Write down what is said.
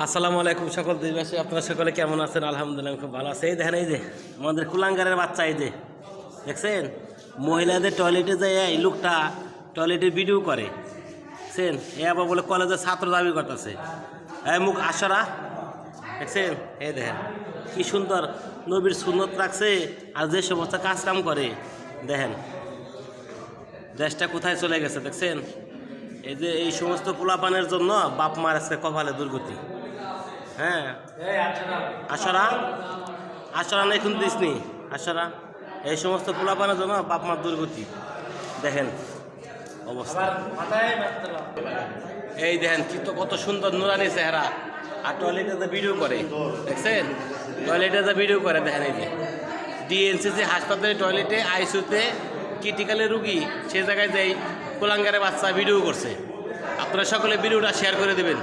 আসসালামু আলাইকুম সকল দেশবাসী, আপনারা সকলে কেমন আছেন? আলহামদুলিল্লাহ খুব ভালো আছে। এই দেখেন, এই যে আমাদের কুলাঙ্গারের বাচ্চা, এই যে দেখছেন মহিলাদের টয়লেটে যায় এই লোকটা টয়লেটের ভিডিও করে, দেখছেন? এ আবার বলে কলেজের ছাত্র দাবি করতেছে, এই মুখ আশারা, দেখছেন? এই দেখেন কি সুন্দর নবীর সুন্নত রাখছে, আর যে সমস্ত কাজ কাম করে দেখেন দেশটা কোথায় চলে গেছে, দেখছেন? এই যে এই সমস্ত পোলাপানের জন্য বাপ মার আজকে কপালে দুর্গতি। হ্যাঁ, আশারা আশারা না এখন দিসনি আশারা, এই সমস্ত পোলাপানের জন্য বাপ মার দুর্গতি। দেখেন অবস্থা, এই দেখেন কি তো কত সুন্দর নুরানি চেহারা, আর টয়লেটে যে ভিডিও করে, দেখছেন? টয়লেটে যে ভিডিও করে দেখেন, এই যে ডিএনসিসি হাসপাতালে টয়লেটে আইসিইউতে ক্রিটিক্যালের রুগী, সে জায়গায় যাই কুলাঙ্গারে বাচ্চা ভিডিও করছে। আপনারা সকলে ভিডিওটা শেয়ার করে দেবেন।